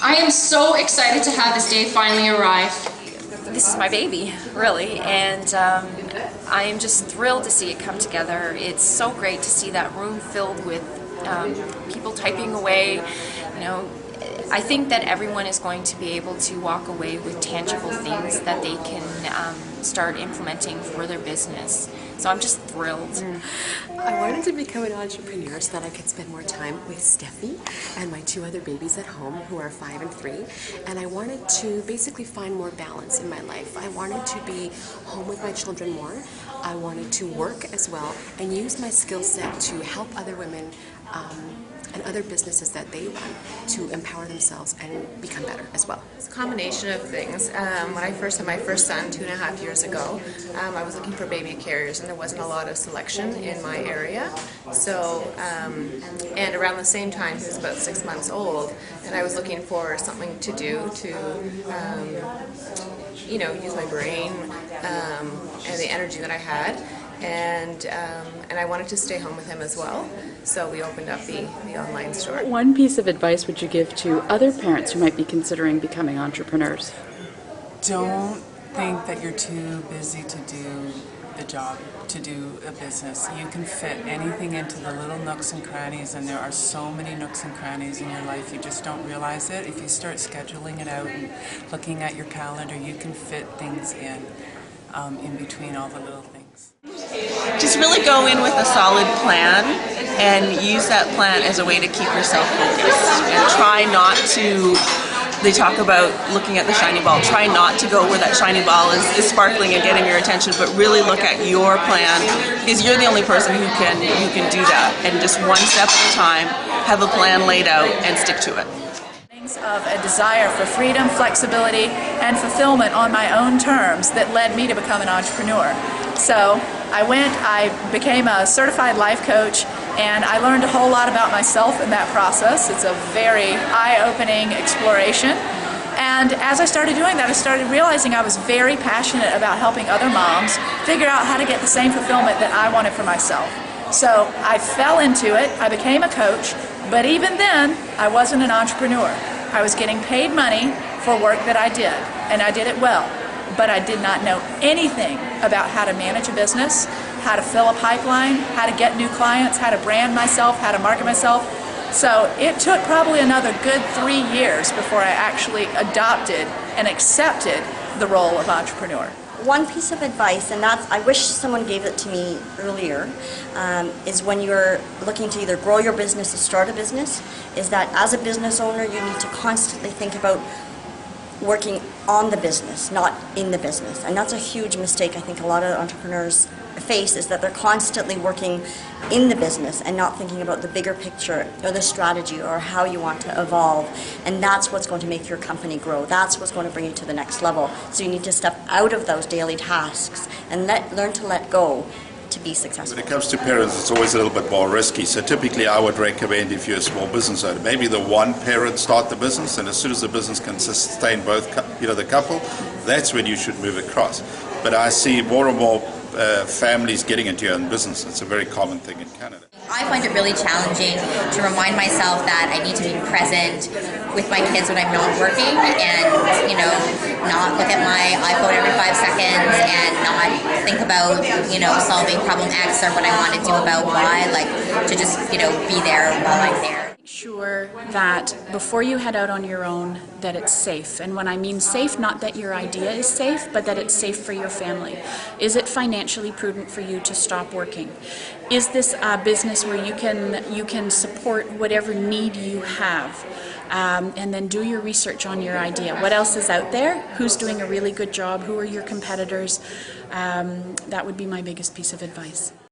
I am so excited to have this day finally arrive. This is my baby, really, and I am just thrilled to see it come together. It's so great to see that room filled with people typing away. You know, I think that everyone is going to be able to walk away with tangible things that they can start implementing for their business. So I'm just thrilled. I wanted to become an entrepreneur so that I could spend more time with Steffi and my two other babies at home who are 5 and 3. And I wanted to basically find more balance in my life. I wanted to be home with my children more. I wanted to work as well and use my skill set to help other women and other businesses that they run to empower themselves and become better as well. It's a combination of things. When I first had my first son 2.5 years ago, I was looking for baby carriers and there wasn't a lot of selection in my area. So, and around the same time he was about 6 months old, and I was looking for something to do to, you know, use my brain and the energy that I had. And I wanted to stay home with him as well, so we opened up the online store. What one piece of advice would you give to other parents who might be considering becoming entrepreneurs? Don't think that you're too busy to do the job, to do a business. You can fit anything into the little nooks and crannies, and there are so many nooks and crannies in your life, you just don't realize it. If you start scheduling it out and looking at your calendar, you can fit things in between all the little things. Just really go in with a solid plan and use that plan as a way to keep yourself focused. And try not to, they talk about looking at the shiny ball, try not to go where that shiny ball is sparkling and getting your attention, but really look at your plan, because you're the only person who can do that. And just one step at a time, have a plan laid out and stick to it. Of a desire for freedom, flexibility, and fulfillment on my own terms that led me to become an entrepreneur. So I became a certified life coach, and I learned a whole lot about myself in that process. It's a very eye-opening exploration. And as I started doing that, I started realizing I was very passionate about helping other moms figure out how to get the same fulfillment that I wanted for myself. So I fell into it, I became a coach, but even then, I wasn't an entrepreneur. I was getting paid money for work that I did, and I did it well, but I did not know anything about how to manage a business, how to fill a pipeline, how to get new clients, how to brand myself, how to market myself. So it took probably another good 3 years before I actually adopted and accepted the role of entrepreneur. One piece of advice, and that's, I wish someone gave it to me earlier, is when you're looking to either grow your business or start a business, is that as a business owner you need to constantly think about working on the business, not in the business. And that's a huge mistake I think a lot of entrepreneurs face, is that they're constantly working in the business and not thinking about the bigger picture or the strategy or how you want to evolve. And that's what's going to make your company grow. That's what's going to bring you to the next level. So you need to step out of those daily tasks and learn to let go to be successful. When it comes to parents, it's always a little bit more risky. So typically I would recommend, if you're a small business owner, maybe the one parent start the business, and as soon as the business can sustain both, the couple, that's when you should move across. But I see more and more families getting into your own business. It's a very common thing in Canada. I find it really challenging to remind myself that I need to be present with my kids when I'm not working, and not look at my iPhone every 5 seconds and not think about solving problem X or what I want to do about Y, like to just be there while I'm there. Make sure that before you head out on your own that it's safe. And when I mean safe, not that your idea is safe, but that it's safe for your family. Is it financially prudent for you to stop working? Is this a business where you can support whatever need you have? And then do your research on your idea. What else is out there? Who's doing a really good job? Who are your competitors? That would be my biggest piece of advice.